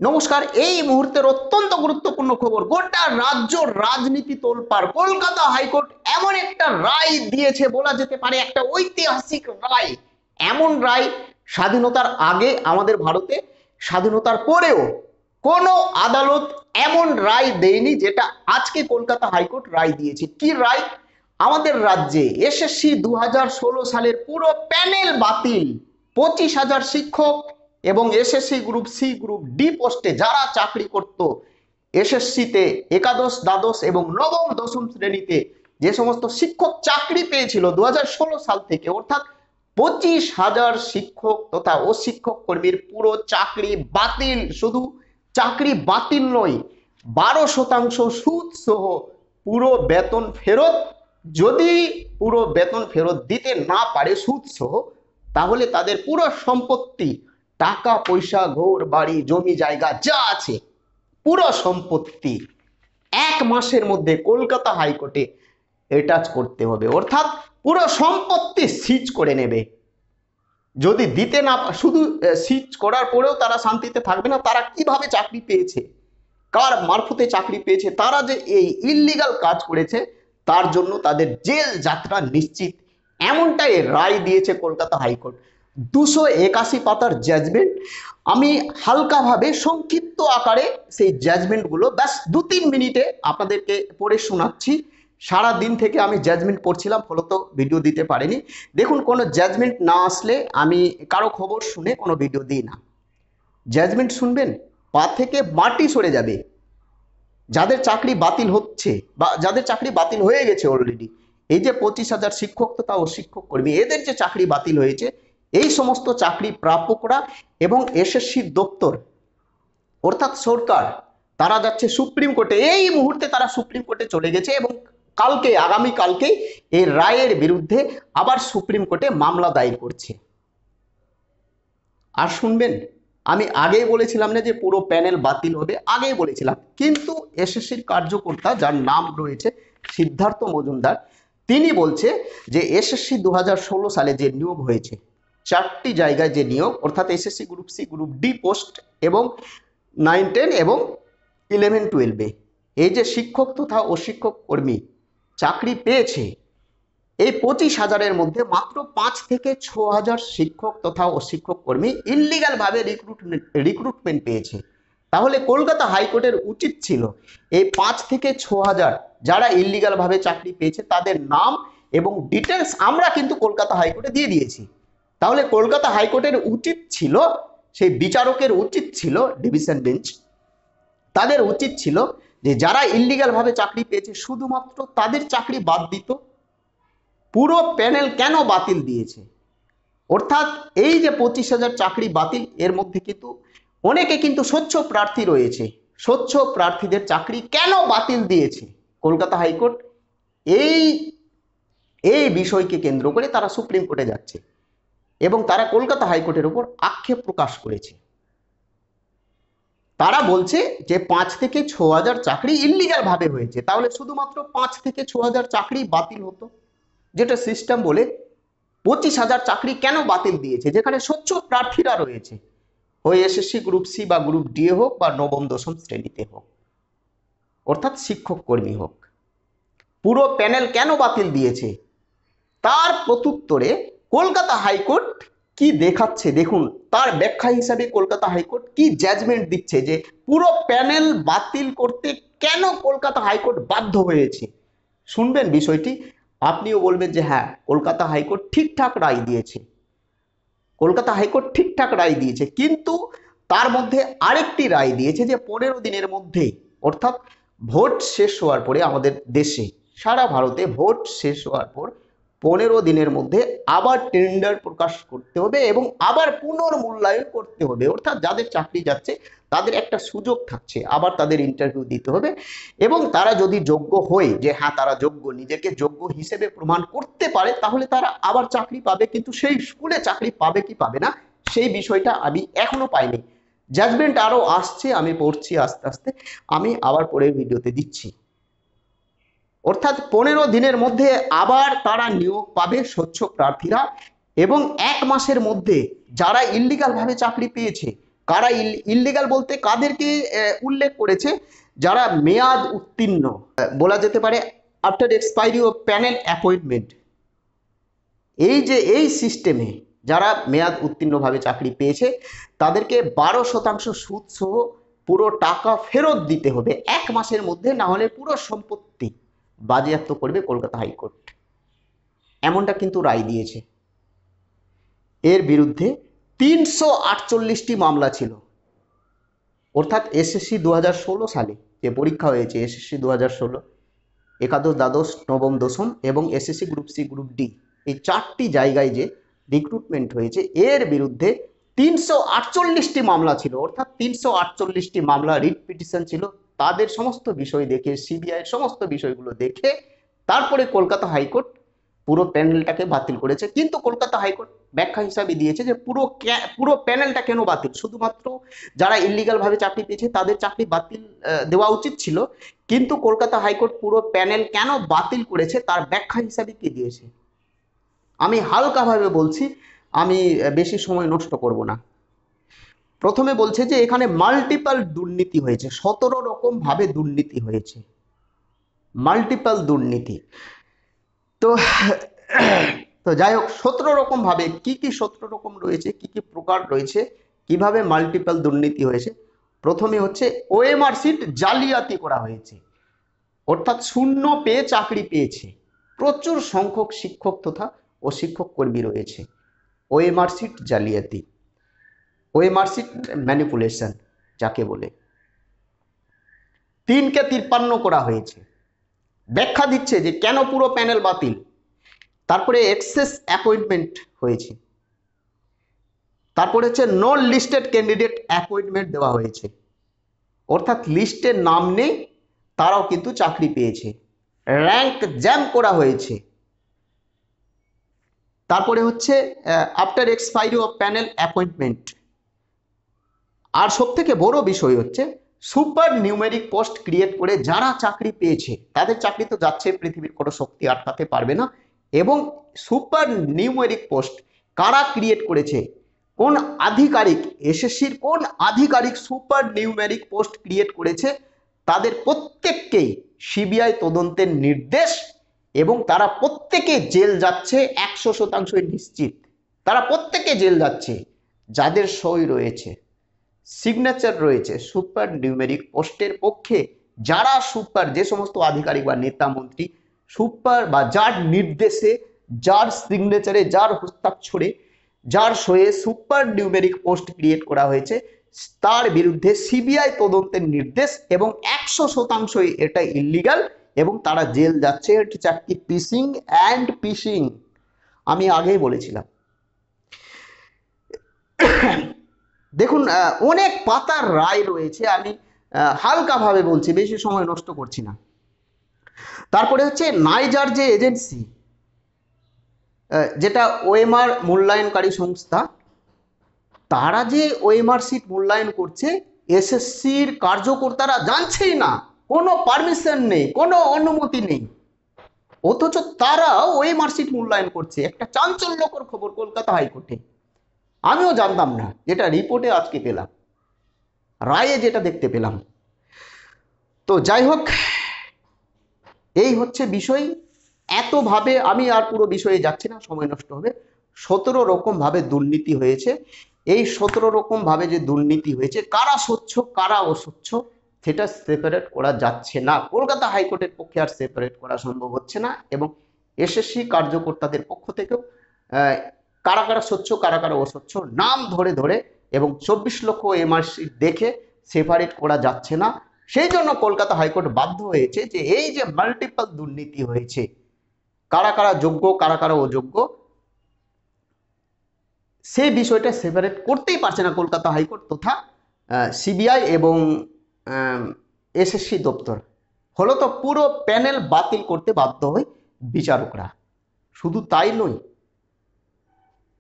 নমস্কার। এই মুহূর্তের অত্যন্ত গুরুত্বপূর্ণ খবর, গোটা রাজ্য রাজনীতি তোলপাড়। কলকাতা হাইকোর্ট এমন একটা রায় দিয়েছে, বলা যেতে পারে একটা ঐতিহাসিক রায়। এমন রায় স্বাধীনতার আগে আমাদের ভারতে, স্বাধীনতার পরেও কোনো আদালত এমন রায় দেয়নি যেটা আজকে কলকাতা হাইকোর্ট রায় দিয়েছে। কি রায়? আমাদের রাজ্যে এসএসসি 2016 সালের পুরো প্যানেল বাতিল। 25,000 শিক্ষক এবং SSC group C group D পোস্টে যারা চাকরি করত, এসএসসিতে একাদশ দ্বাদশ এবং নবম দশম শ্রেণীতে যে সমস্ত শিক্ষক চাকরি পেয়েছিল 2016 সাল থেকে, অর্থাৎ 25,000 শিক্ষক তথা অশিক্ষক কর্মীর পুরো চাকরি বাতিল। শুধু চাকরি বাতিল নয়, 12% সুদ সহ পুরো বেতন ফেরত। যদি পুরো বেতন ফেরত দিতে না পারে সুদ সহ, তাহলে তাদের পুরো সম্পত্তি, টাকা পয়সা, ঘর বাড়ি জমি জায়গা যা আছে, পুরো সম্পত্তি 1 মাসের মধ্যে কলকাতা হাইকোর্টে অ্যাটাচ করতে হবে। অর্থাৎ পুরো সম্পত্তি সিজ করে নেবে। যদি দিতে না, শুধু সিজ করার পরেও তারা শান্তিতে থাকবে না। তারা কিভাবে চাকরি পেয়েছে, কার মারফতে চাকরি পেয়েছে, তারা যে এই ইল্লিগাল কাজ করেছে, তার জন্য তাদের জেল যাত্রা নিশ্চিত। এমনটাই রায় দিয়েছে কলকাতা হাইকোর্ট। 281 পাতার জাজমেন্ট। আমি হালকাভাবে সংক্ষিপ্ত আকারে সেই জাজমেন্টগুলো ব্যাস 2-3 মিনিটে আপনাদেরকে পড়ে শোনাচ্ছি। সারা দিন থেকে আমি জাজমেন্ট পড়ছিলাম, ফলত ভিডিও দিতে পারিনি। দেখুন, কোনো জাজমেন্ট না আসলে আমি কারো খবর শুনে কোনো ভিডিও দিই না। জাজমেন্ট শুনবেন, পা থেকে মাটি সরে যাবে। যাদের চাকরি বাতিল হচ্ছে বা যাদের চাকরি বাতিল হয়ে গেছে অলরেডি, এই যে 25,000 শিক্ষক তথা অশিক্ষক কর্মী, এদের যে চাকরি বাতিল হয়েছে, এই সমস্ত চাকরি প্রাপকরা এবং এসএসসি দপ্তর অর্থাৎ সরকার, তারা যাচ্ছে সুপ্রিম কোর্টে। এই মুহূর্তে তারা সুপ্রিম কোর্টে চলে গেছে এবং কালকে, আগামী কালকে এই রায়ের বিরুদ্ধে আবার সুপ্রিম কোর্টে মামলা দায়ের করছে। আর শুনবেন, আমি আগেই বলেছিলাম না যে পুরো প্যানেল বাতিল হবে, আগেই বলেছিলাম, কিন্তু এসএসসির কার্যকর্তা যার নাম রয়েছে সিদ্ধার্থ মজুমদার, তিনি বলছে যে এসএসসি 2016 সালে যে নিয়োগ হয়েছে, 4টি জায়গায় যে নিয়োগ, অর্থাৎ SSC group C group D post এবং 9, 10 এবং 11, 12, এই যে শিক্ষক তথা অশিক্ষক কর্মী চাকরি পেয়েছে, এই 25,000-এর মধ্যে মাত্র 5 থেকে 6,000 শিক্ষক তথা অশিক্ষক কর্মী ইল্লিগাল ভাবে রিক্রুটমেন্ট পেয়েছে। তাহলে কলকাতা হাইকোর্টের উচিত ছিল এই 5 থেকে 6,000 যারা ইল্লিগাল ভাবে চাকরি পেয়েছে তাদের নাম এবং ডিটেলস আমরা কিন্তু কলকাতা হাইকোর্টে দিয়ে দিয়েছি। তাহলে কলকাতা হাইকোর্টের উচিত ছিল, সেই বিচারকের উচিত ছিল, ডিভিশন বেঞ্চ, তাদের উচিত ছিল যে যারা ইল্লিগাল ভাবে চাকরি পেয়েছে শুধুমাত্র তাদের চাকরি বাদ দিত। পুরো প্যানেল কেন বাতিল দিয়েছে? অর্থাৎ এই যে 25,000 চাকরি বাতিল, এর মধ্যে কিন্তু অনেকে কিন্তু স্বচ্ছ প্রার্থী রয়েছে। স্বচ্ছ প্রার্থীদের চাকরি কেন বাতিল দিয়েছে কলকাতা হাইকোর্ট? এই এই বিষয়কে কেন্দ্র করে তারা সুপ্রিম কোর্টে যাচ্ছে এবং তারা কলকাতা হাইকোর্টের উপর আক্ষেপ প্রকাশ করেছে। তারা বলছে যে 5 থেকে 6,000 চাকরি ইল্লিগাল ভাবে হয়েছে, তাহলে শুধুমাত্র 5 থেকে 6,000 চাকরি বাতিল হতো, যেটা সিস্টেম বলে। 25,000 চাকরি কেন বাতিল দিয়েছে যেখানে স্বচ্ছ প্রার্থীরা রয়েছে, হয় এসএসসি গ্রুপ সি বা গ্রুপ ডি হোক বা নবম দশম শ্রেণীতে হোক, অর্থাৎ শিক্ষক কর্মী হোক? পুরো প্যানেল কেন বাতিল দিয়েছে? তার প্রত্যুত্তরে কলকাতা হাইকোর্ট কি দেখাচ্ছে দেখুন। তার ব্যাখ্যা হিসাবে কলকাতা হাইকোর্ট কি জাজমেন্ট দিচ্ছে যে পুরো প্যানেল বাতিল করতে কেন কলকাতা হাইকোর্ট বাধ্য হয়েছে। শুনবেন বিষয়টি, আপনিও বলবেন যে হ্যাঁ, কলকাতা হাইকোর্ট ঠিকঠাক রায় দিয়েছে, কলকাতা হাইকোর্ট ঠিকঠাক রায় দিয়েছে। কিন্তু তার মধ্যে আরেকটি রায় দিয়েছে যে 15 দিনের মধ্যে, অর্থাৎ ভোট শেষ হওয়ার পরে, আমাদের দেশে সারা ভারতে ভোট শেষ হওয়ার পর 15 দিনের মধ্যে আবার টেন্ডার প্রকাশ করতে হবে এবং আবার পুনর্মূল্যায়ন করতে হবে। অর্থাৎ যাদের চাকরি যাচ্ছে তাদের একটা সুযোগ থাকছে, আবার তাদের ইন্টারভিউ দিতে হবে এবং তারা যদি যোগ্য হয়, যে হ্যাঁ তারা যোগ্য, নিজেকে যোগ্য হিসেবে প্রমাণ করতে পারে, তাহলে তারা আবার চাকরি পাবে। কিন্তু সেই স্কুলে চাকরি পাবে কি পাবে না, সেই বিষয়টা আমি এখনো পাইনি। জাজমেন্ট আরো আসছে, আমি পড়ছি আস্তে আস্তে, আমি আবার পরের ভিডিওতে দিচ্ছি। অর্থাৎ 15 দিনের মধ্যে আবার তারা নিয়োগ পাবে স্বচ্ছ প্রার্থীরা এবং 1 মাসের মধ্যে যারা ইল্লিগাল ভাবে চাকরি পেয়েছে কারা ইল্লিগাল বলতে কাদেরকে উল্লেখ করেছে, যারা মেয়াদ উত্তীর্ণ, বলা যেতে পারে after expiry of panel appointment. এই যে এই সিস্টেমে যারা মেয়াদ উত্তীর্ণভাবে চাকরি পেয়েছে তাদেরকে 12% সুদ সহ পুরো টাকা ফেরত দিতে হবে 1 মাসের মধ্যে, না হলে পুরো সম্পত্তি বাজেয়াপ্ত করবে কলকাতা হাইকোর্ট। এমনটা কিন্তু রায় দিয়েছে। এর বিরুদ্ধে 348টি মামলা ছিল, অর্থাৎ এসএসসি 2016 সালে যে পরীক্ষা হয়েছে, এসএসসি 2016, একাদশ, দ্বাদশ, নবম, দশম এবং SSC group C, group D, এই 4টি জায়গায় যে রিক্রুটমেন্ট হয়েছে, এর বিরুদ্ধে 348টি মামলা ছিল, অর্থাৎ 348টি মামলা রিট পিটিশন ছিল। তাদের সমস্ত বিষয় দেখে, সিবিআই এর সমস্ত বিষয়গুলো দেখে তারপরে কলকাতা হাইকোর্ট পুরো প্যানেলটাকে বাতিল করেছে। কিন্তু কলকাতা হাইকোর্ট ব্যাখ্যা হিসাবে দিয়েছে যে পুরো প্যানেলটা কেন বাতিল, শুধুমাত্র যারা ইল্লিগাল ভাবে চাকরি পেয়েছে তাদের চাকরি বাতিল দেওয়া উচিত ছিল। কিন্তু কলকাতা হাইকোর্ট পুরো প্যানেল কেন বাতিল করেছে তার ব্যাখ্যা হিসাবে কি দিয়েছে, আমি হালকাভাবে বলছি, আমি বেশি সময় নষ্ট করব না। প্রথমে বলছে যে এখানে মাল্টিপল দুর্নীতি হয়েছে, 17 রকম ভাবে দুর্নীতি হয়েছে, মাল্টিপল দুর্নীতি। তো তো যাই হোক, 17 রকম ভাবে কি কি 17 রকম রয়েছে, কি কি প্রকার রয়েছে, কিভাবে মাল্টিপল দুর্নীতি হয়েছে। প্রথমে হচ্ছে ওএমআর সিট জালিয়াতি করা হয়েছে, অর্থাৎ শূন্য পেয়ে চাকরি পেয়েছে প্রচুর সংখ্যক শিক্ষক তথা ও শিক্ষক কর্মী রয়েছে। ওএমআর সিট জালিয়াতি, ওএমআর সিট ম্যানিপুলেশন যাকে বলে। 3কে 53 করা হয়েছে, ব্যাখ্যা দিচ্ছে যে কেন পুরো প্যানেল বাতিল। তারপরে এক্সেস অ্যাপয়েন্টমেন্ট হয়েছে, তারপরে হচ্ছে নন লিস্টেড ক্যান্ডিডেট অ্যাপয়েন্টমেন্ট দেওয়া হয়েছে, অর্থাৎ লিস্টের নাম নেই তারাও কিন্তু চাকরি পেয়েছে। র্যাঙ্ক জ্যাম করা হয়েছে। তারপরে হচ্ছে after expiry of panel appointment. আর সব থেকে বড় বিষয় হচ্ছে সুপার নিউমেরিক পোস্ট ক্রিয়েট করে যারা চাকরি পেয়েছে তাদের চাকরি তো যাচ্ছে, পৃথিবীর কোনো শক্তি আটকাতে পারবে না। এবং সুপার নিউমেরিক পোস্ট কারা ক্রিয়েট করেছে, কোন আধিকারিক, এসএসসির কোন আধিকারিক সুপার নিউমেরিক পোস্ট ক্রিয়েট করেছে, তাদের প্রত্যেককেই সিবিআই তদন্তের নির্দেশ, এবং তারা প্রত্যেকে জেল যাচ্ছে 100% নিশ্চিত। তারা প্রত্যেকে জেল যাচ্ছে যাদের সই রয়েছে, সিগনেচার রয়েছে সুপার নিউমেরিক পোস্টের পক্ষে, যারা সুপার, যে সমস্ত আধিকারিক বা নেতা মন্ত্রী সুপার বা যার নির্দেশে, যার সিগনেচারে, যার হস্তাক্ষরে, যার সয়ে সুপার নিউমেরিক পোস্ট ক্রিয়েট করা হয়েছে, তার বিরুদ্ধে সিবিআই তদন্তের নির্দেশ, এবং 100% এটা ইল্লিগাল এবং তারা জেল যাচ্ছে। এটা চাকরি পিসিং অ্যান্ড পিসিং, আমি আগেই বলেছিলাম। দেখুন, অনেক পাতার রায় রয়েছে, আমি হালকাভাবে বলছি, বেশি সময় নষ্ট করছি না। তারপরে হচ্ছে নাইজার যে এজেন্সি, যেটা ওএমআর মূল্যায়নকারী সংস্থা, তারা যে ওএমআর সিট মূল্যায়ন করছে, এসএসসির কার্যকর্তারা জানছেই না, কোনো পারমিশন নেই, কোনো অনুমতি নেই, অথচ তারা ওএমআর সিট মূল্যায়ন করছে। একটা চাঞ্চল্যকর খবর কলকাতা হাইকোর্টে, আমিও জানতাম না, যেটা রিপোর্টে আজকে পেলাম, রায়ে যেটা দেখতে পেলাম। তো যাই হোক, এই হচ্ছে বিষয়। এতভাবে আমি আর পুরো বিষয়ে যাচ্ছি না, সময় নষ্ট হবে। 17 রকম ভাবে দুর্নীতি হয়েছে। এই 17 রকম ভাবে যে দুর্নীতি হয়েছে, কারা স্বচ্ছ কারা অস্বচ্ছ সেটা সেপারেট করা যাচ্ছে না, কলকাতা হাইকোর্টের পক্ষে আর সেপারেট করা সম্ভব হচ্ছে না। এবং এসএসসি কার্যকর্তাদের পক্ষ থেকেও কারা কারা স্বচ্ছ কারা কারা অস্বচ্ছ নাম ধরে ধরে এবং 24 লক্ষ এমআরসি দেখে সেপারেট করা যাচ্ছে না। সেই জন্য কলকাতা হাইকোর্ট বাধ্য হয়েছে যে এই যে মাল্টিপল দুর্নীতি হয়েছে, কারা কারা যোগ্য কারা কারা অযোগ্য, সেই বিষয়টা সেপারেট করতেই পারছে না কলকাতা হাইকোর্ট তথা সিবিআই এবং এসএসসি দপ্তর। হলো তো পুরো প্যানেল বাতিল করতে বাধ্য হয় বিচারকরা। শুধু তাই নয়,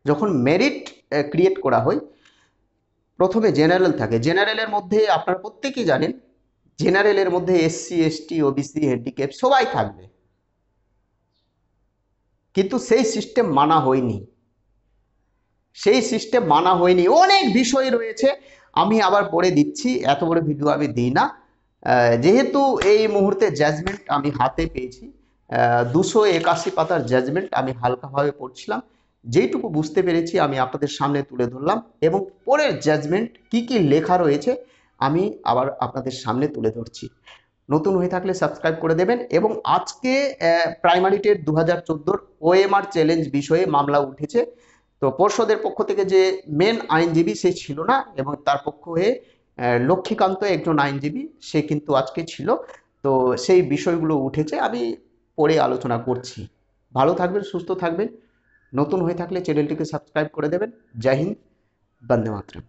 যখন মেরিট ক্রিয়েট করা হয়, প্রথমে জেনারেল থাকে, জেনারেলের মধ্যে আপনারা প্রত্যেকেই জানেন, জেনারেলের মধ্যে এসসি এসটি ওবিসি হ্যান্ডিক্যাপ সবাই থাকবে, কিন্তু সেই সিস্টেম মানা হয়নি, সেই সিস্টেম মানা হয়নি। অনেক বিষয় রয়েছে, আমি আবার পড়ে দিচ্ছি, এত বড় ভিডিও আমি দিই না। যেহেতু এই মুহূর্তে জাজমেন্ট আমি হাতে পেয়েছি, 281 পাতার জাজমেন্ট আমি হালকাভাবে পড়ছিলাম, যেইটুকু বুঝতে পেরেছি আমি আপনাদের সামনে তুলে ধরলাম, এবং পরের জাজমেন্ট কি কি লেখা রয়েছে আমি আবার আপনাদের সামনে তুলে ধরছি। নতুন হয়ে থাকলে সাবস্ক্রাইব করে দেবেন। এবং আজকে প্রাইমারি টেট 2014 ওএমআর চ্যালেঞ্জ বিষয়ে মামলা উঠেছে। তো পর্ষদের পক্ষ থেকে যে মেন আইনজীবী সে ছিল না, এবং তার পক্ষ হয়ে লক্ষ্মীকান্ত একজন আইনজীবী, সে কিন্তু আজকে ছিল। তো সেই বিষয়গুলো উঠেছে, আমি পরে আলোচনা করছি। ভালো থাকবেন, সুস্থ থাকবেন। নতুন হয়ে থাকলে চ্যানেলটিকে সাবস্ক্রাইব করে দেবেন। জয় হিন্দ, বন্দে মাতরম।